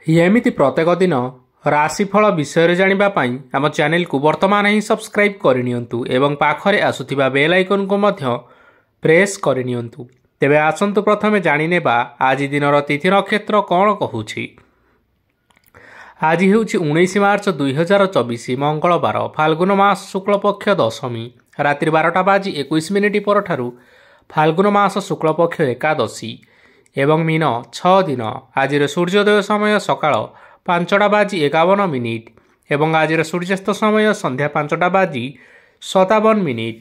ଏମିତି ପ୍ରତ୍ୟେକ ଦିନ ରାଶିଫଳ ବିଷୟରେ ଜାଣିବା ପାଇଁ ଆମ ଚ୍ୟାନେଲକୁ ବର୍ତ୍ତମାନ ହିଁ ସବସ୍କ୍ରାଇବ୍ କରିନିଅନ୍ତୁ ଏବଂ ପାଖରେ ଆସୁଥିବା ବେଲ୍ ଆଇକନକୁ ମଧ୍ୟ ପ୍ରେସ୍ କରିନିଅନ୍ତୁ। ତେବେ ଆସନ୍ତୁ ପ୍ରଥମେ ଜାଣିନେବା ଆଜି ଦିନର ତିଥି ନକ୍ଷତ୍ର କ'ଣ କହୁଛି। ଆଜି ହେଉଛି 19 ମାର୍ଚ୍ଚ 2024 ମଙ୍ଗଳବାର, ଫାଲ୍ଗୁନ ମାସ ଶୁକ୍ଳପକ୍ଷ ଦଶମୀ, ରାତ୍ରି 12:21 ପରଠାରୁ ଫାଲ୍ଗୁନ ମାସ ଶୁକ୍ଳପକ୍ଷ ଏକାଦଶୀ ଏବଂ ମିନ 6 ଦିନ। ଆଜିର ସୂର୍ଯ୍ୟୋଦୟ ସମୟ ସକାଳ 5:51 ଏବଂ ଆଜିର ସୂର୍ଯ୍ୟାସ୍ତ ସମୟ ସନ୍ଧ୍ୟା 5:57।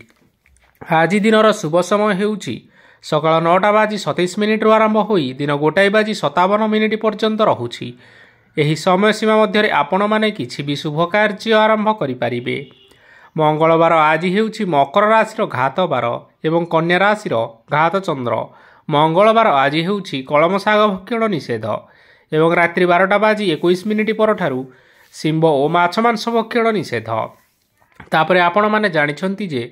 ଆଜି ଦିନର ଶୁଭ ସମୟ ହେଉଛି ସକାଳ 9:27 ଆରମ୍ଭ ହୋଇ ଦିନ 1:57 ପର୍ଯ୍ୟନ୍ତ ରହୁଛି। ଏହି ସମୟସୀମା ମଧ୍ୟରେ ଆପଣମାନେ କିଛି ବି ଶୁଭ କାର୍ଯ୍ୟ ଆରମ୍ଭ କରିପାରିବେ। ମଙ୍ଗଳବାର ଆଜି ହେଉଛି ମକର ରାଶିର ଘାତ ବାର ଏବଂ କନ୍ୟା ରାଶିର ଘାତ ଚନ୍ଦ୍ର। ମଙ୍ଗଳବାର ଆଜି ହେଉଛି କଳମ ଶାଗ ଭକ୍ଷଣ ନିଷେଧ ଏବଂ ରାତ୍ରି 12:21 ପରଠାରୁ ଶିମ୍ବ ଓ ମାଛ ମାଂସ ଭକ୍ଷଣ ନିଷେଧ। ତାପରେ ଆପଣମାନେ ଜାଣିଛନ୍ତି ଯେ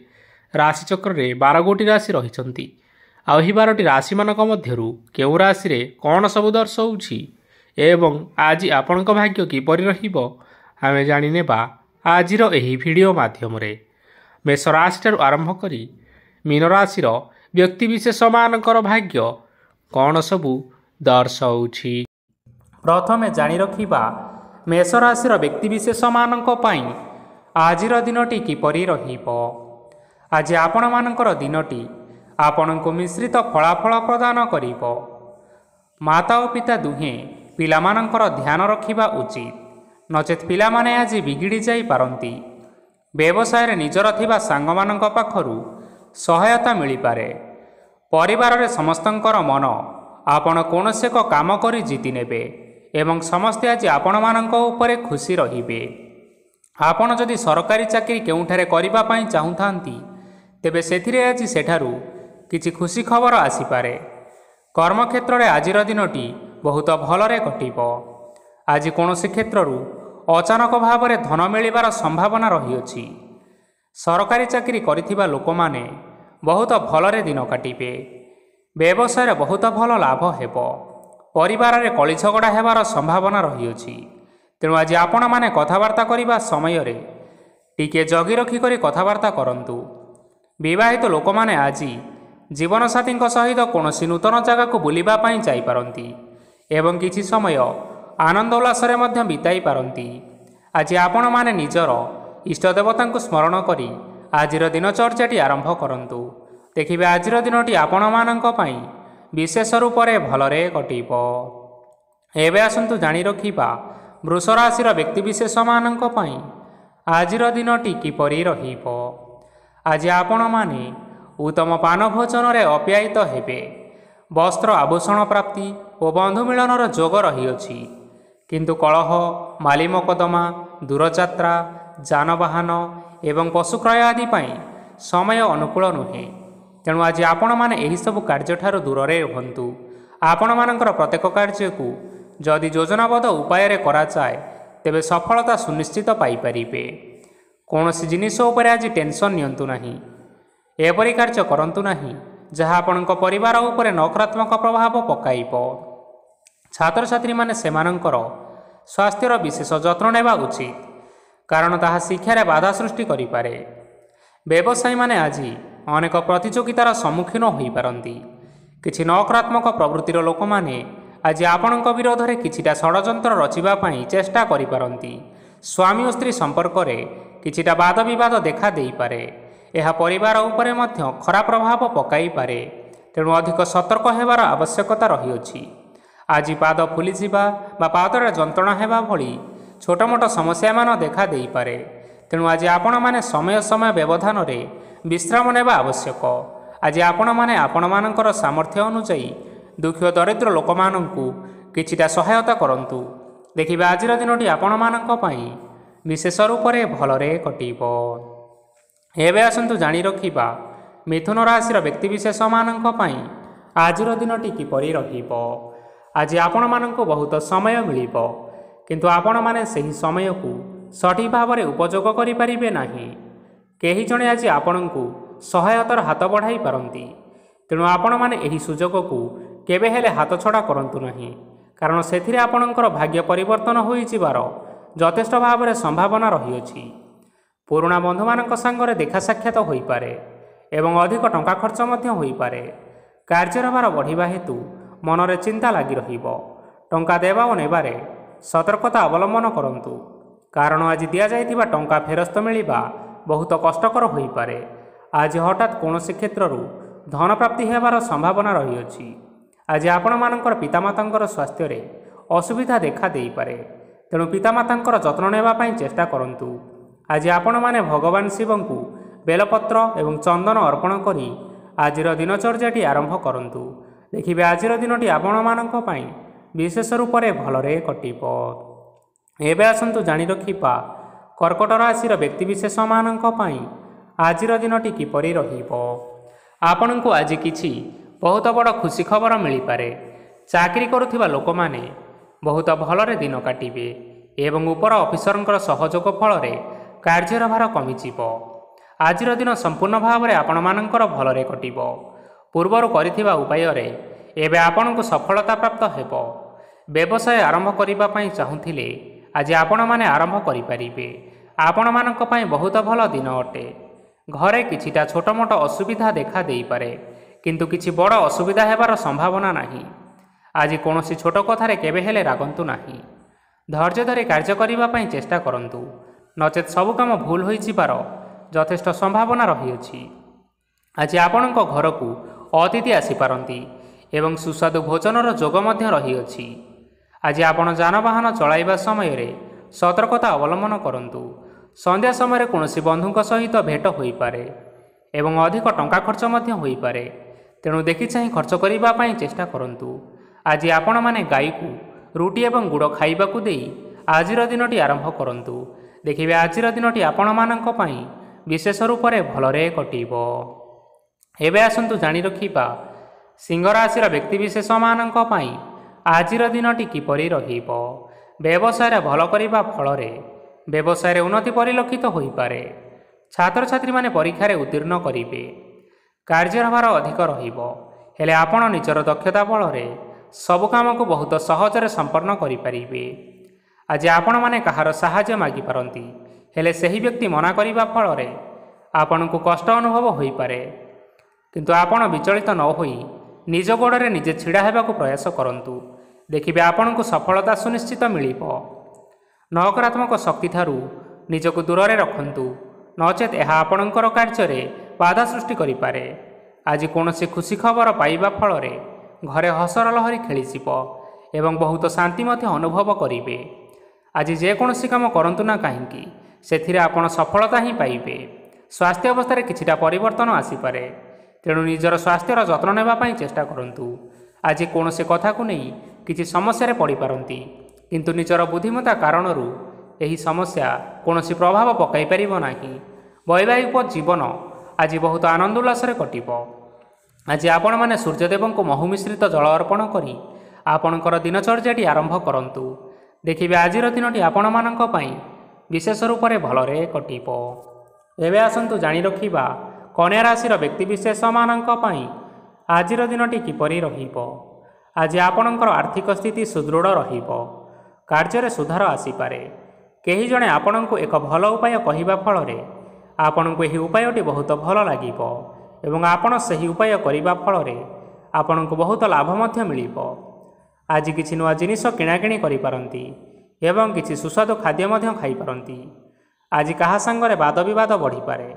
ରାଶିଚକ୍ରରେ 12 ଗୋଟି ରାଶି ରହିଛନ୍ତି। ଆଉ ଏହି 12ଟି ରାଶିମାନଙ୍କ ମଧ୍ୟରୁ କେଉଁ ରାଶିରେ କ'ଣ ସବୁ ଦର୍ଶାଉଛି ଏବଂ ଆଜି ଆପଣଙ୍କ ଭାଗ୍ୟ କିପରି ରହିବ ଆମେ ଜାଣିନେବା ଆଜିର ଏହି ଭିଡ଼ିଓ ମାଧ୍ୟମରେ। ମେଷ ରାଶିଠାରୁ ଆରମ୍ଭ କରି ମୀନ ରାଶିର ବ୍ୟକ୍ତିବିଶେଷମାନଙ୍କର ଭାଗ୍ୟ କ'ଣ ସବୁ ଦର୍ଶାଉଛି। ପ୍ରଥମେ ଜାଣି ରଖିବା ମେଷ ରାଶିର ବ୍ୟକ୍ତିବିଶେଷମାନଙ୍କ ପାଇଁ ଆଜିର ଦିନଟି କିପରି ରହିବ। ଆଜି ଆପଣମାନଙ୍କର ଦିନଟି ଆପଣଙ୍କୁ ମିଶ୍ରିତ ଫଳାଫଳ ପ୍ରଦାନ କରିବ। ମାତା ଓ ପିତା ଦୁହେଁ ପିଲାମାନଙ୍କର ଧ୍ୟାନ ରଖିବା ଉଚିତ, ନଚେତ୍ ପିଲାମାନେ ଆଜି ବିଗିଡ଼ି ଯାଇପାରନ୍ତି। ବ୍ୟବସାୟରେ ନିଜର ଥିବା ସାଙ୍ଗମାନଙ୍କ ପାଖରୁ ସହାୟତା ମିଳିପାରେ। ପରିବାରରେ ସମସ୍ତଙ୍କର ମନ ଆପଣ କୌଣସି ଏକ କାମ କରି ଜିତି ନେବେ ଏବଂ ସମସ୍ତେ ଆଜି ଆପଣମାନଙ୍କ ଉପରେ ଖୁସି ରହିବେ। ଆପଣ ଯଦି ସରକାରୀ ଚାକିରି କେଉଁଠାରେ କରିବା ପାଇଁ ଚାହୁଁଥାନ୍ତି ତେବେ ସେଥିରେ ଆଜି ସେଠାରୁ କିଛି ଖୁସି ଖବର ଆସିପାରେ। କର୍ମକ୍ଷେତ୍ରରେ ଆଜିର ଦିନଟି ବହୁତ ଭଲରେ କଟିବ। ଆଜି କୌଣସି କ୍ଷେତ୍ରରୁ ଅଚାନକ ଭାବରେ ଧନ ମିଳିବାର ସମ୍ଭାବନା ରହିଅଛି। ସରକାରୀ ଚାକିରି କରିଥିବା ଲୋକମାନେ ବହୁତ ଭଲରେ ଦିନ କାଟିବେ। ବ୍ୟବସାୟରେ ବହୁତ ଭଲ ଲାଭ ହେବ। ପରିବାରରେ କଳି ଝଗଡ଼ା ହେବାର ସମ୍ଭାବନା ରହିଅଛି। ତେଣୁ ଆଜି ଆପଣମାନେ କଥାବାର୍ତ୍ତା କରିବା ସମୟରେ ଟିକିଏ ଜଗି ରଖିକରି କଥାବାର୍ତ୍ତା କରନ୍ତୁ। ବିବାହିତ ଲୋକମାନେ ଆଜି ଜୀବନସାଥୀଙ୍କ ସହିତ କୌଣସି ନୂତନ ଜାଗାକୁ ବୁଲିବା ପାଇଁ ଯାଇପାରନ୍ତି ଏବଂ କିଛି ସମୟ ଆନନ୍ଦ ଉଲ୍ଲାସରେ ମଧ୍ୟ ବିତାଇ ପାରନ୍ତି। ଆଜି ଆପଣମାନେ ନିଜର ଇଷ୍ଟଦେବତାଙ୍କୁ ସ୍ମରଣ କରି ଆଜିର ଦିନଚର୍ଯ୍ୟାଟି ଆରମ୍ଭ କରନ୍ତୁ। ଦେଖିବେ ଆଜିର ଦିନଟି ଆପଣମାନଙ୍କ ପାଇଁ ବିଶେଷ ରୂପରେ ଭଲରେ କଟିବ। ଏବେ ଆସନ୍ତୁ ଜାଣି ରଖିବା ବୃଷ ରାଶିର ବ୍ୟକ୍ତିବିଶେଷମାନଙ୍କ ପାଇଁ ଆଜିର ଦିନଟି କିପରି ରହିବ। ଆଜି ଆପଣମାନେ ଉତ୍ତମ ପାନ ଭୋଜନରେ ଅପ୍ୟାୟିତ ହେବେ। ବସ୍ତ୍ର ଆଭୂଷଣ ପ୍ରାପ୍ତି ଓ ବନ୍ଧୁ ମିଳନର ଯୋଗ ରହିଅଛି। କିନ୍ତୁ କଳହ, ମାଲି ମକଦ୍ଦମା, ଦୂରଯାତ୍ରା, ଯାନବାହନ ଏବଂ ପଶୁକ୍ରୟ ଆଦି ପାଇଁ ସମୟ ଅନୁକୂଳ ନୁହେଁ। ତେଣୁ ଆଜି ଆପଣମାନେ ଏହିସବୁ କାର୍ଯ୍ୟଠାରୁ ଦୂରରେ ରୁହନ୍ତୁ। ଆପଣମାନଙ୍କର ପ୍ରତ୍ୟେକ କାର୍ଯ୍ୟକୁ ଯଦି ଯୋଜନାବଦ୍ଧ ଉପାୟରେ କରାଯାଏ ତେବେ ସଫଳତା ସୁନିଶ୍ଚିତ ପାଇପାରିବେ। କୌଣସି ଜିନିଷ ଉପରେ ଆଜି ଟେନସନ୍ ନିଅନ୍ତୁ ନାହିଁ। ଏପରି କାର୍ଯ୍ୟ କରନ୍ତୁ ନାହିଁ ଯାହା ଆପଣଙ୍କ ପରିବାର ଉପରେ ନକାରାତ୍ମକ ପ୍ରଭାବ ପକାଇବ। ଛାତ୍ରଛାତ୍ରୀମାନେ ସେମାନଙ୍କର ସ୍ୱାସ୍ଥ୍ୟର ବିଶେଷ ଯତ୍ନ ନେବା ଉଚିତ, କାରଣ ତାହା ଶିକ୍ଷାରେ ବାଧା ସୃଷ୍ଟି କରିପାରେ। ବ୍ୟବସାୟୀମାନେ ଆଜି ଅନେକ ପ୍ରତିଯୋଗିତାର ସମ୍ମୁଖୀନ ହୋଇପାରନ୍ତି। କିଛି ନକାରାତ୍ମକ ପ୍ରବୃତ୍ତିର ଲୋକମାନେ ଆଜି ଆପଣଙ୍କ ବିରୋଧରେ କିଛିଟା ଷଡ଼ଯନ୍ତ୍ର ରଚିବା ପାଇଁ ଚେଷ୍ଟା କରିପାରନ୍ତି। ସ୍ୱାମୀ ଓ ସ୍ତ୍ରୀ ସମ୍ପର୍କରେ କିଛିଟା ବାଦ ବିବାଦ ଦେଖା ଦେଇପାରେ। ଏହା ପରିବାର ଉପରେ ମଧ୍ୟ ଖରାପ ପ୍ରଭାବ ପକାଇପାରେ। ତେଣୁ ଅଧିକ ସତର୍କ ହେବାର ଆବଶ୍ୟକତା ରହିଅଛି। ଆଜି ପାଦ ଫୁଲିଯିବା ବା ପାଦରେ ଯନ୍ତ୍ରଣା ହେବା ଭଳି ଛୋଟମୋଟ ସମସ୍ୟାମାନ ଦେଖା ଦେଇପାରେ। ତେଣୁ ଆଜି ଆପଣମାନେ ସମୟ ସମୟ ବ୍ୟବଧାନରେ ବିଶ୍ରାମ ନେବା ଆବଶ୍ୟକ। ଆଜି ଆପଣମାନେ ଆପଣମାନଙ୍କର ସାମର୍ଥ୍ୟ ଅନୁଯାୟୀ ଦୁଃଖୀ ଓ ଦରିଦ୍ର ଲୋକମାନଙ୍କୁ କିଛିଟା ସହାୟତା କରନ୍ତୁ। ଦେଖିବେ ଆଜିର ଦିନଟି ଆପଣମାନଙ୍କ ପାଇଁ ବିଶେଷ ରୂପରେ ଭଲରେ କଟିବ। ଏବେ ଆସନ୍ତୁ ଜାଣି ରଖିବା ମିଥୁନ ରାଶିର ବ୍ୟକ୍ତିବିଶେଷମାନଙ୍କ ପାଇଁ ଆଜିର ଦିନଟି କିପରି ରହିବ। ଆଜି ଆପଣମାନଙ୍କୁ ବହୁତ ସମୟ ମିଳିବ, କିନ୍ତୁ ଆପଣମାନେ ସେହି ସମୟକୁ ସଠିକ୍ ଭାବରେ ଉପଯୋଗ କରିପାରିବେ ନାହିଁ। କେହି ଜଣେ ଆଜି ଆପଣଙ୍କୁ ସହାୟତାର ହାତ ବଢ଼ାଇ ପାରନ୍ତି। ତେଣୁ ଆପଣମାନେ ଏହି ସୁଯୋଗକୁ କେବେ ହେଲେ ହାତଛଡ଼ା କରନ୍ତୁ ନାହିଁ, କାରଣ ସେଥିରେ ଆପଣଙ୍କର ଭାଗ୍ୟ ପରିବର୍ତ୍ତନ ହୋଇଯିବାର ଯଥେଷ୍ଟ ଭାବରେ ସମ୍ଭାବନା ରହିଅଛି। ପୁରୁଣା ବନ୍ଧୁମାନଙ୍କ ସାଙ୍ଗରେ ଦେଖା ସାକ୍ଷାତ ହୋଇପାରେ ଏବଂ ଅଧିକ ଟଙ୍କା ଖର୍ଚ୍ଚ ମଧ୍ୟ ହୋଇପାରେ। କାର୍ଯ୍ୟର ଭାର ବଢ଼ିବା ହେତୁ ମନରେ ଚିନ୍ତା ଲାଗି ରହିବ। ଟଙ୍କା ଦେବା ଓ ନେବାରେ ସତର୍କତା ଅବଲମ୍ବନ କରନ୍ତୁ, କାରଣ ଆଜି ଦିଆଯାଇଥିବା ଟଙ୍କା ଫେରସ୍ତ ମିଳିବା ବହୁତ କଷ୍ଟକର ହୋଇପାରେ। ଆଜି ହଠାତ୍ କୌଣସି କ୍ଷେତ୍ରରୁ ଧନ ପ୍ରାପ୍ତି ହେବାର ସମ୍ଭାବନା ରହିଅଛି। ଆଜି ଆପଣମାନଙ୍କର ପିତାମାତାଙ୍କର ସ୍ୱାସ୍ଥ୍ୟରେ ଅସୁବିଧା ଦେଖା ଦେଇପାରେ, ତେଣୁ ପିତାମାତାଙ୍କର ଯତ୍ନ ନେବା ପାଇଁ ଚେଷ୍ଟା କରନ୍ତୁ। ଆଜି ଆପଣମାନେ ଭଗବାନ ଶିବଙ୍କୁ ବେଲପତ୍ର ଏବଂ ଚନ୍ଦନ ଅର୍ପଣ କରି ଆଜିର ଦିନଚର୍ଯ୍ୟାଟି ଆରମ୍ଭ କରନ୍ତୁ। ଦେଖିବେ ଆଜିର ଦିନଟି ଆପଣମାନଙ୍କ ପାଇଁ ବିଶେଷ ରୂପରେ ଭଲରେ କଟିବ। ଏବେ ଆସନ୍ତୁ ଜାଣି ରଖିବା କର୍କଟ ରାଶିର ବ୍ୟକ୍ତିବିଶେଷମାନଙ୍କ ପାଇଁ ଆଜିର ଦିନଟି କିପରି ରହିବ। ଆପଣଙ୍କୁ ଆଜି କିଛି ବହୁତ ବଡ଼ ଖୁସି ଖବର ମିଳିପାରେ। ଚାକିରି କରୁଥିବା ଲୋକମାନେ ବହୁତ ଭଲରେ ଦିନ କାଟିବେ ଏବଂ ଉପର ଅଫିସରଙ୍କର ସହଯୋଗ ଫଳରେ କାର୍ଯ୍ୟର ଭାର କମିଯିବ। ଆଜିର ଦିନ ସମ୍ପୂର୍ଣ୍ଣ ଭାବରେ ଆପଣମାନଙ୍କର ଭଲରେ କଟିବ। ପୂର୍ବରୁ କରିଥିବା ଉପାୟରେ ଏବେ ଆପଣଙ୍କୁ ସଫଳତା ପ୍ରାପ୍ତ ହେବ। ବ୍ୟବସାୟ ଆରମ୍ଭ କରିବା ପାଇଁ ଚାହୁଁଥିଲେ ଆଜି ଆପଣମାନେ ଆରମ୍ଭ କରିପାରିବେ। ଆପଣମାନଙ୍କ ପାଇଁ ବହୁତ ଭଲ ଦିନ ଅଟେ। ଘରେ କିଛିଟା ଛୋଟମୋଟ ଅସୁବିଧା ଦେଖା ଦେଇପାରେ, କିନ୍ତୁ କିଛି ବଡ଼ ଅସୁବିଧା ହେବାର ସମ୍ଭାବନା ନାହିଁ। ଆଜି କୌଣସି ଛୋଟ କଥାରେ କେବେ ହେଲେ ରାଗନ୍ତୁ ନାହିଁ। ଧୈର୍ଯ୍ୟ ଧରି କାର୍ଯ୍ୟ କରିବା ପାଇଁ ଚେଷ୍ଟା କରନ୍ତୁ, ନଚେତ୍ ସବୁ କାମ ଭୁଲ ହୋଇଯିବାର ଯଥେଷ୍ଟ ସମ୍ଭାବନା ରହିଅଛି। ଆଜି ଆପଣଙ୍କ ଘରକୁ ଅତିଥି ଆସିପାରନ୍ତି ଏବଂ ସୁସ୍ୱାଦୁ ଭୋଜନର ଯୋଗ ମଧ୍ୟ ରହିଅଛି। ଆଜି ଆପଣ ଯାନବାହନ ଚଳାଇବା ସମୟରେ ସତର୍କତା ଅବଲମ୍ବନ କରନ୍ତୁ। ସନ୍ଧ୍ୟା ସମୟରେ କୌଣସି ବନ୍ଧୁଙ୍କ ସହିତ ଭେଟ ହୋଇପାରେ ଏବଂ ଅଧିକ ଟଙ୍କା ଖର୍ଚ୍ଚ ମଧ୍ୟ ହୋଇପାରେ, ତେଣୁ ଦେଖିଚାହିଁ ଖର୍ଚ୍ଚ କରିବା ପାଇଁ ଚେଷ୍ଟା କରନ୍ତୁ। ଆଜି ଆପଣମାନେ ଗାଈକୁ ରୁଟି ଏବଂ ଗୁଡ଼ ଖାଇବାକୁ ଦେଇ ଆଜିର ଦିନଟି ଆରମ୍ଭ କରନ୍ତୁ। ଦେଖିବେ ଆଜିର ଦିନଟି ଆପଣମାନଙ୍କ ପାଇଁ ବିଶେଷ ରୂପରେ ଭଲରେ କଟିବ। ଏବେ ଆସନ୍ତୁ ଜାଣି ରଖିବା ସିଂହ ରାଶିର ବ୍ୟକ୍ତିବିଶେଷମାନଙ୍କ ପାଇଁ ଆଜିର ଦିନଟି କିପରି ରହିବ। ବ୍ୟବସାୟରେ ଭଲ କରିବା ଫଳରେ ବ୍ୟବସାୟରେ ଉନ୍ନତି ପରିଲକ୍ଷିତ ହୋଇପାରେ। ଛାତ୍ରଛାତ୍ରୀମାନେ ପରୀକ୍ଷାରେ ଉତ୍ତୀର୍ଣ୍ଣ କରିବେ। କାର୍ଯ୍ୟର ଭାର ଅଧିକ ରହିବ, ହେଲେ ଆପଣ ନିଜର ଦକ୍ଷତା ବଳରେ ସବୁ କାମକୁ ବହୁତ ସହଜରେ ସମ୍ପନ୍ନ କରିପାରିବେ। ଆଜି ଆପଣମାନେ କାହାର ସାହାଯ୍ୟ ମାଗିପାରନ୍ତି, ହେଲେ ସେହି ବ୍ୟକ୍ତି ମନା କରିବା ଫଳରେ ଆପଣଙ୍କୁ କଷ୍ଟ ଅନୁଭବ ହୋଇପାରେ, କିନ୍ତୁ ଆପଣ ବିଚଳିତ ନ ହୋଇ ନିଜ ଗୋଡ଼ରେ ନିଜେ ଛିଡ଼ା ହେବାକୁ ପ୍ରୟାସ କରନ୍ତୁ। ଦେଖିବେ ଆପଣଙ୍କୁ ସଫଳତା ସୁନିଶ୍ଚିତ ମିଳିବ। ନକାରାତ୍ମକ ଶକ୍ତିଠାରୁ ନିଜକୁ ଦୂରରେ ରଖନ୍ତୁ, ନଚେତ୍ ଏହା ଆପଣଙ୍କର କାର୍ଯ୍ୟରେ ବାଧା ସୃଷ୍ଟି କରିପାରେ। ଆଜି କୌଣସି ଖୁସି ଖବର ପାଇବା ଫଳରେ ଘରେ ହସର ଲହରୀ ଖେଳିଯିବ ଏବଂ ବହୁତ ଶାନ୍ତି ମଧ୍ୟ ଅନୁଭବ କରିବେ। ଆଜି ଯେକୌଣସି କାମ କରନ୍ତୁ ନା କାହିଁକି, ସେଥିରେ ଆପଣ ସଫଳତା ହିଁ ପାଇବେ। ସ୍ୱାସ୍ଥ୍ୟ ଅବସ୍ଥାରେ କିଛିଟା ପରିବର୍ତ୍ତନ ଆସିପାରେ, ତେଣୁ ନିଜର ସ୍ୱାସ୍ଥ୍ୟର ଯତ୍ନ ନେବା ପାଇଁ ଚେଷ୍ଟା କରନ୍ତୁ। ଆଜି କୌଣସି କଥାକୁ ନେଇ କିଛି ସମସ୍ୟାରେ ପଡ଼ିପାରନ୍ତି, କିନ୍ତୁ ନିଜର ବୁଦ୍ଧିମତ୍ତା କାରଣରୁ ଏହି ସମସ୍ୟା କୌଣସି ପ୍ରଭାବ ପକାଇ ପାରିବ ନାହିଁ। ବୈବାହିକ ଜୀବନ ଆଜି ବହୁତ ଆନନ୍ଦ ଉଲ୍ଲାସରେ କଟିବ। ଆଜି ଆପଣମାନେ ସୂର୍ଯ୍ୟଦେବଙ୍କୁ ମହୁ ମିଶ୍ରିତ ଜଳ ଅର୍ପଣ କରି ଆପଣଙ୍କର ଦିନଚର୍ଯ୍ୟାଟି ଆରମ୍ଭ କରନ୍ତୁ। ଦେଖିବେ ଆଜିର ଦିନଟି ଆପଣମାନଙ୍କ ପାଇଁ ବିଶେଷ ରୂପରେ ଭଲରେ କଟିବ। ଏବେ ଆସନ୍ତୁ ଜାଣି ରଖିବା କନ୍ୟା ରାଶିର ବ୍ୟକ୍ତିବିଶେଷମାନଙ୍କ ପାଇଁ ଆଜିର ଦିନଟି କିପରି ରହିବ। ଆଜି ଆପଣଙ୍କର ଆର୍ଥିକ ସ୍ଥିତି ସୁଦୃଢ଼ ରହିବ। କାର୍ଯ୍ୟରେ ସୁଧାର ଆସିପାରେ। କେହି ଜଣେ ଆପଣଙ୍କୁ ଏକ ଭଲ ଉପାୟ କହିବା ଫଳରେ ଆପଣଙ୍କୁ ଏହି ଉପାୟଟି ବହୁତ ଭଲ ଲାଗିବ ଏବଂ ଆପଣ ସେହି ଉପାୟ କରିବା ଫଳରେ ଆପଣଙ୍କୁ ବହୁତ ଲାଭ ମଧ୍ୟ ମିଳିବ। ଆଜି କିଛି ନୂଆ ଜିନିଷ କିଣାକିଣି କରିପାରନ୍ତି ଏବଂ କିଛି ସୁସ୍ୱାଦୁ ଖାଦ୍ୟ ମଧ୍ୟ ଖାଇପାରନ୍ତି। ଆଜି କାହା ସାଙ୍ଗରେ ବାଦବିବାଦ ବଢ଼ିପାରେ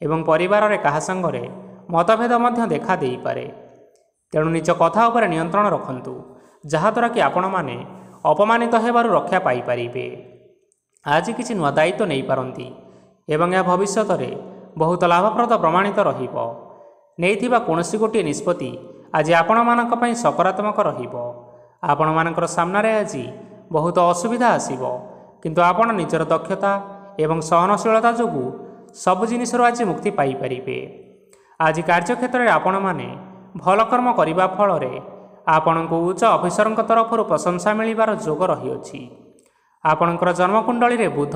ଏବଂ ପରିବାରରେ କାହା ସାଙ୍ଗରେ ମତଭେଦ ମଧ୍ୟ ଦେଖା ଦେଇପାରେ, ତେଣୁ ନିଜ କଥା ଉପରେ ନିୟନ୍ତ୍ରଣ ରଖନ୍ତୁ, ଯାହାଦ୍ୱାରା କି ଆପଣମାନେ ଅପମାନିତ ହେବାରୁ ରକ୍ଷା ପାଇପାରିବେ। ଆଜି କିଛି ନୂଆ ଦାୟିତ୍ୱ ନେଇପାରନ୍ତି ଏବଂ ଏହା ଭବିଷ୍ୟତରେ ବହୁତ ଲାଭପ୍ରଦ ପ୍ରମାଣିତ ରହିବ। ନେଇଥିବା କୌଣସି ଗୋଟିଏ ନିଷ୍ପତ୍ତି ଆଜି ଆପଣମାନଙ୍କ ପାଇଁ ସକାରାତ୍ମକ ରହିବ। ଆପଣମାନଙ୍କର ସାମ୍ନାରେ ଆଜି ବହୁତ ଅସୁବିଧା ଆସିବ, କିନ୍ତୁ ଆପଣ ନିଜର ଦକ୍ଷତା ଏବଂ ସହନଶୀଳତା ଯୋଗୁଁ ସବୁ ଜିନିଷରୁ ଆଜି ମୁକ୍ତି ପାଇପାରିବେ। ଆଜି କାର୍ଯ୍ୟକ୍ଷେତ୍ରରେ ଆପଣମାନେ ଭଲ କର୍ମ କରିବା ଫଳରେ ଆପଣଙ୍କୁ ଉଚ୍ଚ ଅଫିସରଙ୍କ ତରଫରୁ ପ୍ରଶଂସା ମିଳିବାର ଯୋଗ ରହିଅଛି। ଆପଣଙ୍କର ଜନ୍ମକୁଣ୍ଡଳୀରେ ବୁଧ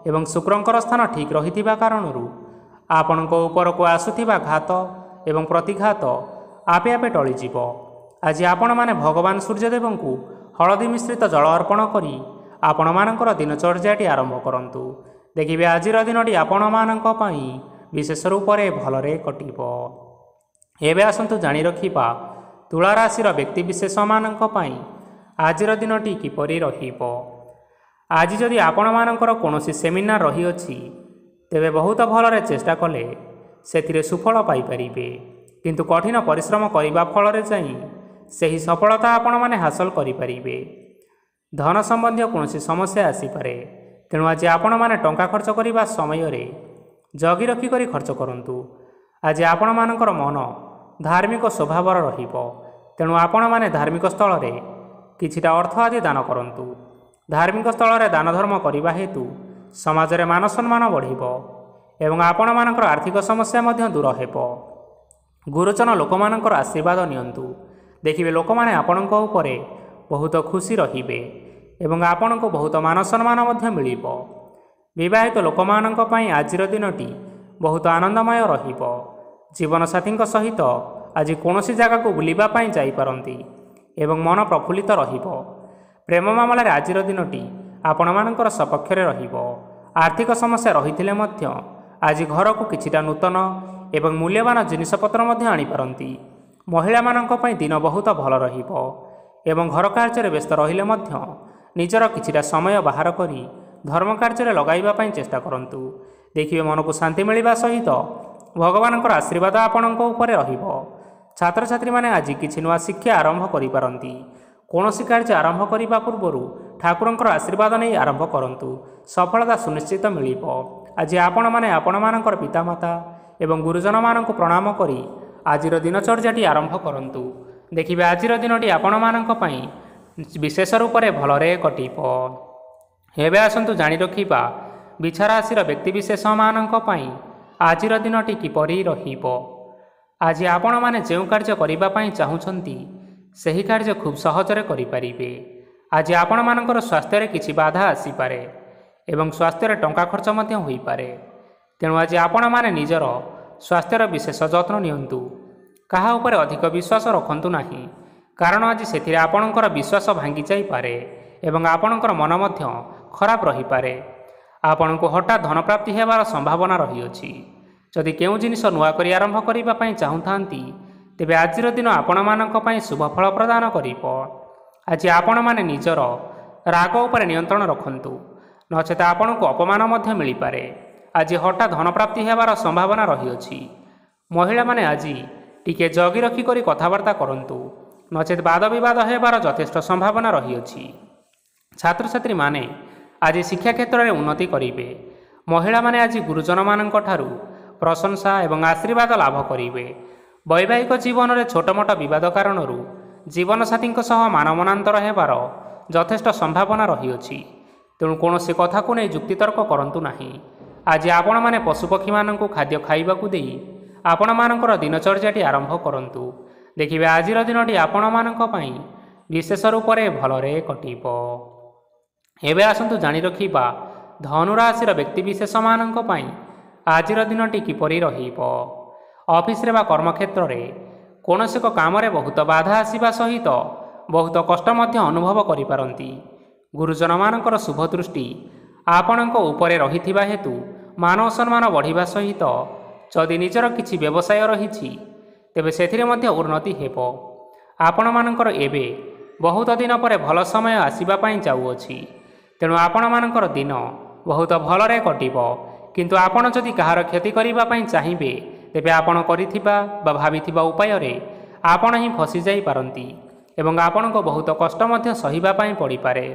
ଏବଂ ଶୁକ୍ରଙ୍କର ସ୍ଥାନ ଠିକ୍ ରହିଥିବା କାରଣରୁ ଆପଣଙ୍କ ଉପରକୁ ଆସୁଥିବା ଘାତ ଏବଂ ପ୍ରତିଘାତ ଆପେ ଆପେ ଟଳିଯିବ। ଆଜି ଆପଣମାନେ ଭଗବାନ ସୂର୍ଯ୍ୟଦେବଙ୍କୁ ହଳଦୀ ମିଶ୍ରିତ ଜଳ ଅର୍ପଣ କରି ଆପଣମାନଙ୍କର ଦିନଚର୍ଯ୍ୟାଟି ଆରମ୍ଭ କରନ୍ତୁ। ଦେଖିବେ ଆଜିର ଦିନଟି ଆପଣମାନଙ୍କ ପାଇଁ ବିଶେଷ ରୂପରେ ଭଲରେ କଟିବ। ଏବେ ଆସନ୍ତୁ ଜାଣି ରଖିବା ତୁଳା ରାଶିର ବ୍ୟକ୍ତିବିଶେଷମାନଙ୍କ ପାଇଁ ଆଜିର ଦିନଟି କିପରି ରହିବ। ଆଜି ଯଦି ଆପଣମାନଙ୍କର କୌଣସି ସେମିନାର ରହିଅଛି ତେବେ ବହୁତ ଭଲରେ ଚେଷ୍ଟା କଲେ ସେଥିରେ ସୁଫଳ ପାଇପାରିବେ, କିନ୍ତୁ କଠିନ ପରିଶ୍ରମ କରିବା ଫଳରେ ଯାଇ ସେହି ସଫଳତା ଆପଣମାନେ ହାସଲ କରିପାରିବେ। ଧନ ସମ୍ବନ୍ଧୀୟ କୌଣସି ସମସ୍ୟା ଆସିପାରେ, ତେଣୁ ଆଜି ଆପଣମାନେ ଟଙ୍କା ଖର୍ଚ୍ଚ କରିବା ସମୟରେ ଜଗି ରଖି କରି ଖର୍ଚ୍ଚ କରନ୍ତୁ। ଆଜି ଆପଣମାନଙ୍କର ମନ ଧାର୍ମିକ ସ୍ୱଭାବର ରହିବ, ତେଣୁ ଆପଣମାନେ ଧାର୍ମିକ ସ୍ଥଳରେ କିଛିଟା ଅର୍ଥ ଆଦି ଦାନ କରନ୍ତୁ। ଧାର୍ମିକ ସ୍ଥଳରେ ଦାନ ଧର୍ମ କରିବା ହେତୁ ସମାଜରେ ମାନ ସମ୍ମାନ ବଢ଼ିବ ଏବଂ ଆପଣମାନଙ୍କର ଆର୍ଥିକ ସମସ୍ୟା ମଧ୍ୟ ଦୂର ହେବ। ଗୁରୁଜନ ଲୋକମାନଙ୍କର ଆଶୀର୍ବାଦ ନିଅନ୍ତୁ। ଦେଖିବେ ଲୋକମାନେ ଆପଣଙ୍କ ଉପରେ ବହୁତ ଖୁସି ରହିବେ ଏବଂ ଆପଣଙ୍କୁ ବହୁତ ମାନ ସମ୍ମାନ ମଧ୍ୟ ମିଳିବ। ବିବାହିତ ଲୋକମାନଙ୍କ ପାଇଁ ଆଜିର ଦିନଟି ବହୁତ ଆନନ୍ଦମୟ ରହିବ। ଜୀବନସାଥୀଙ୍କ ସହିତ ଆଜି କୌଣସି ଜାଗାକୁ ବୁଲିବା ପାଇଁ ଯାଇପାରନ୍ତି ଏବଂ ମନ ପ୍ରଫୁଲ୍ଲିତ ରହିବ। ପ୍ରେମ ମାମଲାରେ ଆଜିର ଦିନଟି ଆପଣମାନଙ୍କର ସପକ୍ଷରେ ରହିବ। ଆର୍ଥିକ ସମସ୍ୟା ରହିଥିଲେ ମଧ୍ୟ ଆଜି ଘରକୁ କିଛିଟା ନୂତନ ଏବଂ ମୂଲ୍ୟବାନ ଜିନିଷପତ୍ର ମଧ୍ୟ ଆଣିପାରନ୍ତି। ମହିଳାମାନଙ୍କ ପାଇଁ ଦିନ ବହୁତ ଭଲ ରହିବ ଏବଂ ଘର କାର୍ଯ୍ୟରେ ବ୍ୟସ୍ତ ରହିଲେ ମଧ୍ୟ ନିଜର କିଛିଟା ସମୟ ବାହାର କରି ଧର୍ମ କାର୍ଯ୍ୟରେ ଲଗାଇବା ପାଇଁ ଚେଷ୍ଟା କରନ୍ତୁ। ଦେଖିବେ ମନକୁ ଶାନ୍ତି ମିଳିବା ସହିତ ଭଗବାନଙ୍କର ଆଶୀର୍ବାଦ ଆପଣଙ୍କ ଉପରେ ରହିବ। ଛାତ୍ରଛାତ୍ରୀମାନେ ଆଜି କିଛି ନୂଆ ଶିକ୍ଷା ଆରମ୍ଭ କରିପାରନ୍ତି। କୌଣସି କାର୍ଯ୍ୟ ଆରମ୍ଭ କରିବା ପୂର୍ବରୁ ଠାକୁରଙ୍କର ଆଶୀର୍ବାଦ ନେଇ ଆରମ୍ଭ କରନ୍ତୁ, ସଫଳତା ସୁନିଶ୍ଚିତ ମିଳିବ। ଆଜି ଆପଣମାନେ ଆପଣମାନଙ୍କର ପିତାମାତା ଏବଂ ଗୁରୁଜନମାନଙ୍କୁ ପ୍ରଣାମ କରି ଆଜିର ଦିନଚର୍ଯ୍ୟାଟି ଆରମ୍ଭ କରନ୍ତୁ। ଦେଖିବେ ଆଜିର ଦିନଟି ଆପଣମାନଙ୍କ ପାଇଁ ବିଶେଷ ରୂପରେ ଭଲରେ କଟିବ। ଏବେ ଆସନ୍ତୁ ଜାଣି ରଖିବା ବିଛା ରାଶିର ବ୍ୟକ୍ତିବିଶେଷମାନଙ୍କ ପାଇଁ ଆଜିର ଦିନଟି କିପରି ରହିବ। ଆଜି ଆପଣମାନେ ଯେଉଁ କାର୍ଯ୍ୟ କରିବା ପାଇଁ ଚାହୁଁଛନ୍ତି ସେହି କାର୍ଯ୍ୟ ଖୁବ୍ ସହଜରେ କରିପାରିବେ। ଆଜି ଆପଣମାନଙ୍କର ସ୍ୱାସ୍ଥ୍ୟରେ କିଛି ବାଧା ଆସିପାରେ ଏବଂ ସ୍ୱାସ୍ଥ୍ୟରେ ଟଙ୍କା ଖର୍ଚ୍ଚ ମଧ୍ୟ ହୋଇପାରେ, ତେଣୁ ଆଜି ଆପଣମାନେ ନିଜର ସ୍ୱାସ୍ଥ୍ୟର ବିଶେଷ ଯତ୍ନ ନିଅନ୍ତୁ। କାହା ଉପରେ ଅଧିକ ବିଶ୍ୱାସ ରଖନ୍ତୁ ନାହିଁ, କାରଣ ଆଜି ସେଥିରେ ଆପଣଙ୍କର ବିଶ୍ୱାସ ଭାଙ୍ଗି ଯାଇପାରେ ଏବଂ ଆପଣଙ୍କର ମନ ମଧ୍ୟ ଖରାପ ରହିପାରେ। ଆପଣଙ୍କୁ ହଠାତ୍ ଧନପ୍ରାପ୍ତି ହେବାର ସମ୍ଭାବନା ରହିଅଛି। ଯଦି କେଉଁ ଜିନିଷ ନୂଆ କରି ଆରମ୍ଭ କରିବା ପାଇଁ ଚାହୁଁଥାନ୍ତି ତେବେ ଆଜିର ଦିନ ଆପଣମାନଙ୍କ ପାଇଁ ଶୁଭ ଫଳ ପ୍ରଦାନ କରିବ। ଆଜି ଆପଣମାନେ ନିଜର ରାଗ ଉପରେ ନିୟନ୍ତ୍ରଣ ରଖନ୍ତୁ, ନଚେତ ଆପଣଙ୍କୁ ଅପମାନ ମଧ୍ୟ ମିଳିପାରେ। ଆଜି ହଠାତ୍ ଧନପ୍ରାପ୍ତି ହେବାର ସମ୍ଭାବନା ରହିଅଛି। ମହିଳାମାନେ ଆଜି ଟିକେ ଜଗି ରଖି କରି କଥାବାର୍ତ୍ତା କରନ୍ତୁ, ନଚେତ ବାଦ ବିବାଦ ହେବାର ଯଥେଷ୍ଟ ସମ୍ଭାବନା ରହିଅଛି। ଛାତ୍ରଛାତ୍ରୀମାନେ ଆଜି ଶିକ୍ଷା କ୍ଷେତ୍ରରେ ଉନ୍ନତି କରିବେ। ମହିଳାମାନେ ଆଜି ଗୁରୁଜନମାନଙ୍କ ଠାରୁ ପ୍ରଶଂସା ଏବଂ ଆଶୀର୍ବାଦ ଲାଭ କରିବେ। ବୈବାହିକ ଜୀବନରେ ଛୋଟମୋଟ ବିବାଦ କାରଣରୁ ଜୀବନସାଥୀଙ୍କ ସହ ମାନମନାନ୍ତର ହେବାର ଯଥେଷ୍ଟ ସମ୍ଭାବନା ରହିଅଛି, ତେଣୁ କୌଣସି କଥାକୁ ନେଇ ଯୁକ୍ତିତର୍କ କରନ୍ତୁ ନାହିଁ। ଆଜି ଆପଣମାନେ ପଶୁପକ୍ଷୀମାନଙ୍କୁ ଖାଦ୍ୟ ଖାଇବାକୁ ଦେଇ ଆପଣମାନଙ୍କର ଦିନଚର୍ଯ୍ୟାଟି ଆରମ୍ଭ କରନ୍ତୁ। ଦେଖିବେ ଆଜିର ଦିନଟି ଆପଣମାନଙ୍କ ପାଇଁ ବିଶେଷ ରୂପରେ ଭଲରେ କଟିବ। ଏବେ ଆସନ୍ତୁ ଜାଣି ରଖିବା ଧନୁରାଶିର ବ୍ୟକ୍ତିବିଶେଷମାନଙ୍କ ପାଇଁ ଆଜିର ଦିନଟି କିପରି ରହିବ। ଅଫିସରେ ବା କର୍ମକ୍ଷେତ୍ରରେ କୌଣସି ଏକ କାମରେ ବହୁତ ବାଧା ଆସିବା ସହିତ ବହୁତ କଷ୍ଟ ମଧ୍ୟ ଅନୁଭବ କରିପାରନ୍ତି। ଗୁରୁଜନମାନଙ୍କର ଶୁଭ ଦୃଷ୍ଟି ଆପଣଙ୍କ ଉପରେ ରହିଥିବା ହେତୁ ମାନ ସମ୍ମାନ ବଢ଼ିବା ସହିତ ଯଦି ନିଜର କିଛି ବ୍ୟବସାୟ ରହିଛି ତେବେ ସେଥିରେ ମଧ୍ୟ ଉନ୍ନତି ହେବ। ଆପଣମାନଙ୍କର ଏବେ ବହୁତ ଦିନ ପରେ ଭଲ ସମୟ ଆସିବା ପାଇଁ ଯାଉଅଛି, ତେଣୁ ଆପଣମାନଙ୍କର ଦିନ ବହୁତ ଭଲରେ କଟିବ। କିନ୍ତୁ ଆପଣ ଯଦି କାହାର କ୍ଷତି କରିବା ପାଇଁ ଚାହିଁବେ ତେବେ ଆପଣ କରିଥିବା ବା ଭାବିଥିବା ଉପାୟରେ ଆପଣ ହିଁ ଫସିଯାଇପାରନ୍ତି ଏବଂ ଆପଣଙ୍କୁ ବହୁତ କଷ୍ଟ ମଧ୍ୟ ସହିବା ପାଇଁ ପଡ଼ିପାରେ।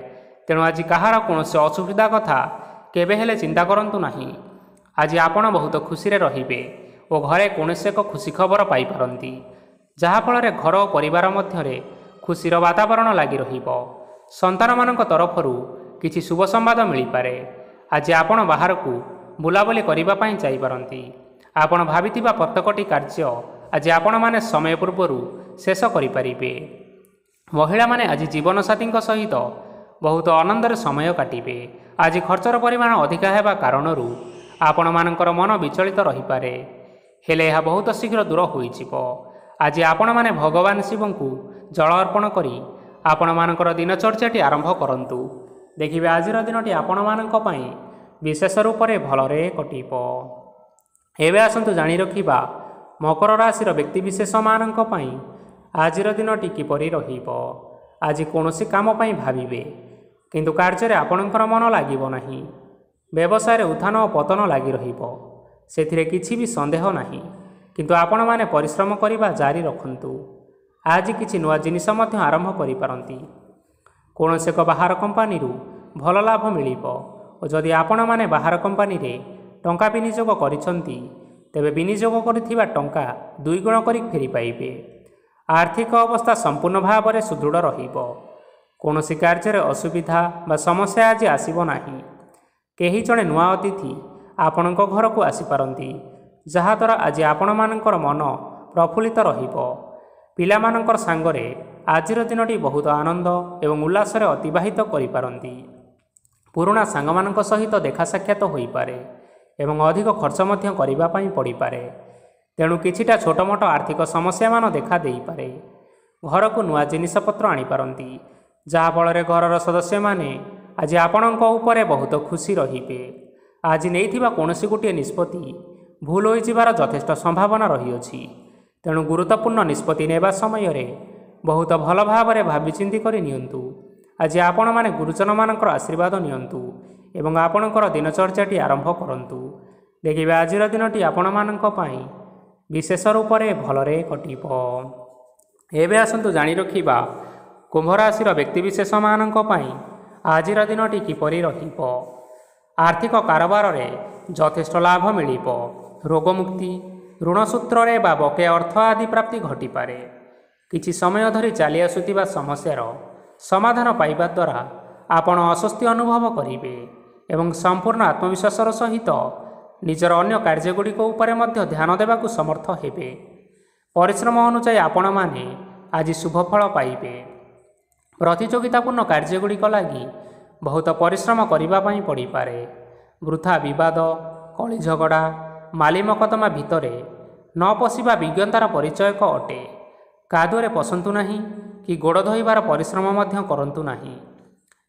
ତେଣୁ ଆଜି କାହାର କୌଣସି ଅସୁବିଧା କଥା କେବେ ହେଲେ ଚିନ୍ତା କରନ୍ତୁ ନାହିଁ। ଆଜି ଆପଣ ବହୁତ ଖୁସିରେ ରହିବେ ଓ ଘରେ କୌଣସି ଏକ ଖୁସି ଖବର ପାଇପାରନ୍ତି, ଯାହାଫଳରେ ଘର ଓ ପରିବାର ମଧ୍ୟରେ ଖୁସିର ବାତାବରଣ ଲାଗି ରହିବ। ସନ୍ତାନମାନଙ୍କ ତରଫରୁ କିଛି ଶୁଭ ସମ୍ବାଦ ମିଳିପାରେ। ଆଜି ଆପଣ ବାହାରକୁ ବୁଲାବୁଲି କରିବା ପାଇଁ ଯାଇପାରନ୍ତି। ଆପଣ ଭାବିଥିବା ପ୍ରତ୍ୟେକଟି କାର୍ଯ୍ୟ ଆଜି ଆପଣମାନେ ସମୟ ପୂର୍ବରୁ ଶେଷ କରିପାରିବେ। ମହିଳାମାନେ ଆଜି ଜୀବନସାଥୀଙ୍କ ସହିତ ବହୁତ ଆନନ୍ଦରେ ସମୟ କାଟିବେ। ଆଜି ଖର୍ଚ୍ଚର ପରିମାଣ ଅଧିକା ହେବା କାରଣରୁ ଆପଣମାନଙ୍କର ମନ ବିଚଳିତ ରହିପାରେ, ହେଲେ ଏହା ବହୁତ ଶୀଘ୍ର ଦୂର ହୋଇଯିବ। ଆଜି ଆପଣମାନେ ଭଗବାନ ଶିବଙ୍କୁ ଜଳ ଅର୍ପଣ କରି ଆପଣମାନଙ୍କର ଦିନଚର୍ଯ୍ୟାଟି ଆରମ୍ଭ କରନ୍ତୁ। ଦେଖିବେ ଆଜିର ଦିନଟି ଆପଣମାନଙ୍କ ପାଇଁ ବିଶେଷ ରୂପରେ ଭଲରେ କଟିବ। ଏବେ ଆସନ୍ତୁ ଜାଣି ରଖିବା ମକର ରାଶିର ବ୍ୟକ୍ତିବିଶେଷମାନଙ୍କ ପାଇଁ ଆଜିର ଦିନଟି କିପରି ରହିବ। ଆଜି କୌଣସି କାମ ପାଇଁ ଭାବିବେ, କିନ୍ତୁ କାର୍ଯ୍ୟରେ ଆପଣଙ୍କର ମନ ଲାଗିବ ନାହିଁ। ବ୍ୟବସାୟରେ ଉତ୍ଥାନ ଓ ପତନ ଲାଗି ରହିବ, ସେଥିରେ କିଛି ବି ସନ୍ଦେହ ନାହିଁ, କିନ୍ତୁ ଆପଣମାନେ ପରିଶ୍ରମ କରିବା ଜାରି ରଖନ୍ତୁ। ଆଜି କିଛି ନୂଆ ଜିନିଷ ମଧ୍ୟ ଆରମ୍ଭ କରିପାରନ୍ତି। କୌଣସି ଏକ ବାହାର କମ୍ପାନୀରୁ ଭଲ ଲାଭ ମିଳିବ ଓ ଯଦି ଆପଣମାନେ ବାହାର କମ୍ପାନୀରେ ଟଙ୍କା ବିନିଯୋଗ କରିଛନ୍ତି, ତେବେ ବିନିଯୋଗ କରିଥିବା ଟଙ୍କା 2 ଗୁଣ କରି ଫେରି ପାଇବେ। ଆର୍ଥିକ ଅବସ୍ଥା ସମ୍ପୂର୍ଣ୍ଣ ଭାବରେ ସୁଦୃଢ଼ ରହିବ। କୌଣସି କାର୍ଯ୍ୟରେ ଅସୁବିଧା ବା ସମସ୍ୟା ଆଜି ଆସିବ ନାହିଁ। କେହି ଜଣେ ନୂଆ ଅତିଥି ଆପଣଙ୍କ ଘରକୁ ଆସିପାରନ୍ତି, ଯାହାଦ୍ୱାରା ଆଜି ଆପଣମାନଙ୍କର ମନ ପ୍ରଫୁଲ୍ଲିତ ରହିବ। ପିଲାମାନଙ୍କର ସାଙ୍ଗରେ ଆଜିର ଦିନଟି ବହୁତ ଆନନ୍ଦ ଏବଂ ଉଲ୍ଲାସରେ ଅତିବାହିତ କରିପାରନ୍ତି। ପୁରୁଣା ସାଙ୍ଗମାନଙ୍କ ସହିତ ଦେଖା ସାକ୍ଷାତ ହୋଇପାରେ ଏବଂ ଅଧିକ ଖର୍ଚ୍ଚ ମଧ୍ୟ କରିବା ପାଇଁ ପଡ଼ିପାରେ। ତେଣୁ କିଛିଟା ଛୋଟମୋଟ ଆର୍ଥିକ ସମସ୍ୟାମାନ ଦେଖା ଦେଇପାରେ। ଘରକୁ ନୂଆ ଜିନିଷପତ୍ର ଆଣିପାରନ୍ତି, ଯାହାଫଳରେ ଘରର ସଦସ୍ୟମାନେ ଆଜି ଆପଣଙ୍କ ଉପରେ ବହୁତ ଖୁସି ରହିବେ। ଆଜି ନେଇଥିବା କୌଣସି ଗୋଟିଏ ନିଷ୍ପତ୍ତି ଭୁଲ ହୋଇଯିବାର ଯଥେଷ୍ଟ ସମ୍ଭାବନା ରହିଅଛି। ତେଣୁ ଗୁରୁତ୍ୱପୂର୍ଣ୍ଣ ନିଷ୍ପତ୍ତି ନେବା ସମୟରେ ବହୁତ ଭଲ ଭାବରେ ଭାବିଚିନ୍ତି କରି ନିଅନ୍ତୁ। ଆଜି ଆପଣମାନେ ଗୁରୁଜନମାନଙ୍କର ଆଶୀର୍ବାଦ ନିଅନ୍ତୁ ଏବଂ ଆପଣଙ୍କର ଦିନଚର୍ଯ୍ୟାଟି ଆରମ୍ଭ କରନ୍ତୁ। ଦେଖିବେ ଆଜିର ଦିନଟି ଆପଣମାନଙ୍କ ପାଇଁ ବିଶେଷ ରୂପରେ ଭଲରେ କଟିବ। ଏବେ ଆସନ୍ତୁ ଜାଣି ରଖିବା କୁମ୍ଭ ରାଶିର ବ୍ୟକ୍ତିବିଶେଷମାନଙ୍କ ପାଇଁ ଆଜିର ଦିନଟି କିପରି ରହିବ। ଆର୍ଥିକ କାରବାରରେ ଯଥେଷ୍ଟ ଲାଭ ମିଳିବ। ରୋଗମୁକ୍ତି, ଋଣ ସୂତ୍ରରେ ବା ବକେୟା ଅର୍ଥ ଆଦି ପ୍ରାପ୍ତି ଘଟିପାରେ। କିଛି ସମୟ ଧରି ଚାଲି ଆସୁଥିବା ସମସ୍ୟାର ସମାଧାନ ପାଇବା ଦ୍ୱାରା ଆପଣ ଅସ୍ୱସ୍ତି ଅନୁଭବ କରିବେ ଏବଂ ସମ୍ପୂର୍ଣ୍ଣ ଆତ୍ମବିଶ୍ୱାସର ସହିତ ନିଜର ଅନ୍ୟ କାର୍ଯ୍ୟଗୁଡ଼ିକ ଉପରେ ମଧ୍ୟ ଧ୍ୟାନ ଦେବାକୁ ସମର୍ଥ ହେବେ। ପରିଶ୍ରମ ଅନୁଯାୟୀ ଆପଣମାନେ ଆଜି ଶୁଭଫଳ ପାଇବେ। ପ୍ରତିଯୋଗିତାପୂର୍ଣ୍ଣ କାର୍ଯ୍ୟଗୁଡ଼ିକ ଲାଗି ବହୁତ ପରିଶ୍ରମ କରିବା ପାଇଁ ପଡ଼ିପାରେ। ବୃଥା ବିବାଦ, କଳି ଝଗଡ଼ା, ମାଲି ମକଦ୍ଦମା ଭିତରେ ନ ପଶିବା ବିଜ୍ଞତାର ପରିଚୟକ ଅଟେ। କାଦୁଅରେ ପଶନ୍ତୁ ନାହିଁ କି ଗୋଡ଼ ଧୋଇବାର ପରିଶ୍ରମ ମଧ୍ୟ କରନ୍ତୁ ନାହିଁ।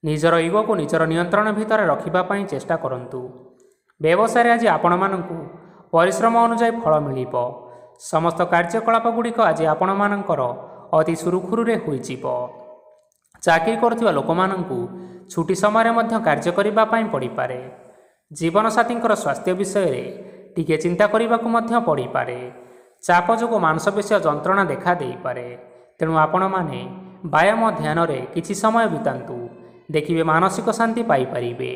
ନିଜର ଇଗୋକୁ ନିଜର ନିୟନ୍ତ୍ରଣ ଭିତରେ ରଖିବା ପାଇଁ ଚେଷ୍ଟା କରନ୍ତୁ। ବ୍ୟବସାୟରେ ଆଜି ଆପଣମାନଙ୍କୁ ପରିଶ୍ରମ ଅନୁଯାୟୀ ଫଳ ମିଳିବ। ସମସ୍ତ କାର୍ଯ୍ୟକଳାପ ଗୁଡ଼ିକ ଆଜି ଆପଣମାନଙ୍କର ଅତି ସୁରୁଖୁରୁରେ ହୋଇଯିବ। ଚାକିରି କରୁଥିବା ଲୋକମାନଙ୍କୁ ଛୁଟି ସମୟରେ ମଧ୍ୟ କାର୍ଯ୍ୟ କରିବା ପାଇଁ ପଡ଼ିପାରେ। ଜୀବନସାଥୀଙ୍କର ସ୍ୱାସ୍ଥ୍ୟ ବିଷୟରେ ଟିକିଏ ଚିନ୍ତା କରିବାକୁ ମଧ୍ୟ ପଡ଼ିପାରେ। ଚାପ ଯୋଗୁଁ ମାଂସପେଶୀୟ ଯନ୍ତ୍ରଣା ଦେଖା ଦେଇପାରେ। ତେଣୁ ଆପଣମାନେ ବ୍ୟାୟାମ ଧ୍ୟାନରେ କିଛି ସମୟ ବିତାନ୍ତୁ। ଦେଖିବେ ମାନସିକ ଶାନ୍ତି ପାଇପାରିବେ।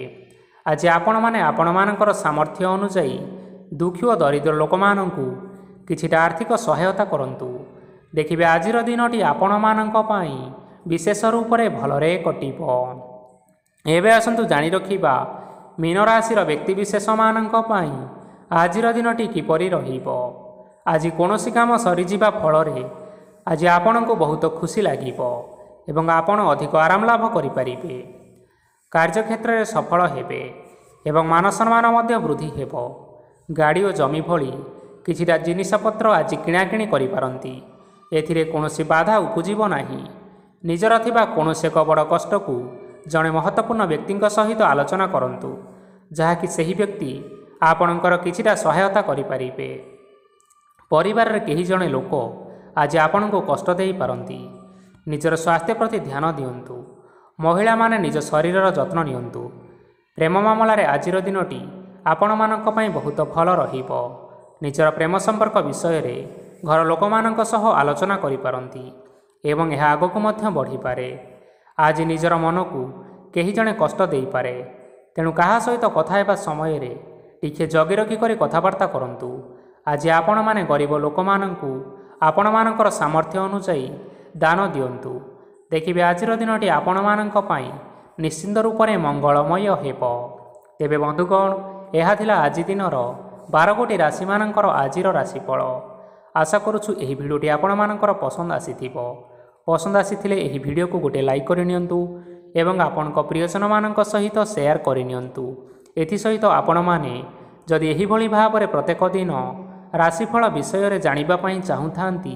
ଆଜି ଆପଣମାନେ ଆପଣମାନଙ୍କର ସାମର୍ଥ୍ୟ ଅନୁଯାୟୀ ଦୁଃଖୀ ଓ ଦରିଦ୍ର ଲୋକମାନଙ୍କୁ କିଛିଟା ଆର୍ଥିକ ସହାୟତା କରନ୍ତୁ। ଦେଖିବେ ଆଜିର ଦିନଟି ଆପଣମାନଙ୍କ ପାଇଁ ବିଶେଷ ରୂପରେ ଭଲରେ କଟିବ। ଏବେ ଆସନ୍ତୁ ଜାଣି ରଖିବା ମୀନ ରାଶିର ବ୍ୟକ୍ତିବିଶେଷମାନଙ୍କ ପାଇଁ ଆଜିର ଦିନଟି କିପରି ରହିବ। ଆଜି କୌଣସି କାମ ସରିଯିବା ଫଳରେ ଆଜି ଆପଣଙ୍କୁ ବହୁତ ଖୁସି ଲାଗିବ ଏବଂ ଆପଣ ଅଧିକ ଆରାମ ଲାଭ କରିପାରିବେ। କାର୍ଯ୍ୟକ୍ଷେତ୍ରରେ ସଫଳ ହେବେ ଏବଂ ମାନସମ୍ମାନ ମଧ୍ୟ ବୃଦ୍ଧି ହେବ। ଗାଡ଼ି ଓ ଜମି ଭଳି କିଛିଟା ଜିନିଷପତ୍ର ଆଜି କିଣାକିଣି କରିପାରନ୍ତି। ଏଥିରେ କୌଣସି ବାଧା ଉପୁଜିବ ନାହିଁ। ନିଜର ଥିବା କୌଣସି ଏକ ବଡ଼ କଷ୍ଟକୁ ଜଣେ ମହତ୍ତ୍ୱପୂର୍ଣ୍ଣ ବ୍ୟକ୍ତିଙ୍କ ସହିତ ଆଲୋଚନା କରନ୍ତୁ, ଯାହାକି ସେହି ବ୍ୟକ୍ତି ଆପଣଙ୍କର କିଛିଟା ସହାୟତା କରିପାରିବେ। ପରିବାରରେ କେହି ଜଣେ ଲୋକ ଆଜି ଆପଣଙ୍କୁ କଷ୍ଟ ଦେଇପାରନ୍ତି। ନିଜର ସ୍ୱାସ୍ଥ୍ୟ ପ୍ରତି ଧ୍ୟାନ ଦିଅନ୍ତୁ। ମହିଳାମାନେ ନିଜ ଶରୀରର ଯତ୍ନ ନିଅନ୍ତୁ। ପ୍ରେମ ମାମଲାରେ ଆଜିର ଦିନଟି ଆପଣମାନଙ୍କ ପାଇଁ ବହୁତ ଭଲ ରହିବ। ନିଜର ପ୍ରେମ ସମ୍ପର୍କ ବିଷୟରେ ଘର ଲୋକମାନଙ୍କ ସହ ଆଲୋଚନା କରିପାରନ୍ତି ଏବଂ ଏହା ଆଗକୁ ମଧ୍ୟ ବଢ଼ିପାରେ। ଆଜି ନିଜର ମନକୁ କେହି ଜଣେ କଷ୍ଟ ଦେଇପାରେ, ତେଣୁ କାହା ସହିତ କଥା ହେବା ସମୟରେ ଟିକିଏ ଜଗି ରଖି କରି କଥାବାର୍ତ୍ତା କରନ୍ତୁ। ଆଜି ଆପଣମାନେ ଗରିବ ଲୋକମାନଙ୍କୁ ଆପଣମାନଙ୍କର ସାମର୍ଥ୍ୟ ଅନୁଯାୟୀ ଦାନ ଦିଅନ୍ତୁ। ଦେଖିବେ ଆଜିର ଦିନଟି ଆପଣମାନଙ୍କ ପାଇଁ ନିଶ୍ଚିନ୍ତ ରୂପରେ ମଙ୍ଗଳମୟ ହେବ। ତେବେ ବନ୍ଧୁଗଣ, ଏହା ଥିଲା ଆଜି ଦିନର 12ଗୋଟି ରାଶିମାନଙ୍କର ଆଜିର ରାଶିଫଳ। ଆଶା କରୁଛୁ ଏହି ଭିଡ଼ିଓଟି ଆପଣମାନଙ୍କର ପସନ୍ଦ ଆସିଥିବ। ପସନ୍ଦ ଆସିଥିଲେ ଏହି ଭିଡ଼ିଓକୁ ଗୋଟିଏ ଲାଇକ୍ କରିନିଅନ୍ତୁ ଏବଂ ଆପଣଙ୍କ ପ୍ରିୟଜନମାନଙ୍କ ସହିତ ସେୟାର କରିନିଅନ୍ତୁ। ଏଥିସହିତ ଆପଣମାନେ ଯଦି ଏହିଭଳି ଭାବରେ ପ୍ରତ୍ୟେକ ଦିନ ରାଶିଫଳ ବିଷୟରେ ଜାଣିବା ପାଇଁ ଚାହୁଁଥାନ୍ତି,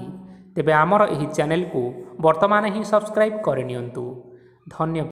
ତେବେ ଆମର ଏହି ଚ୍ୟାନେଲକୁ ବର୍ତ୍ତମାନ ହିଁ ସବସ୍କ୍ରାଇବ୍ କରିନିଅନ୍ତୁ। ଧନ୍ୟବାଦ।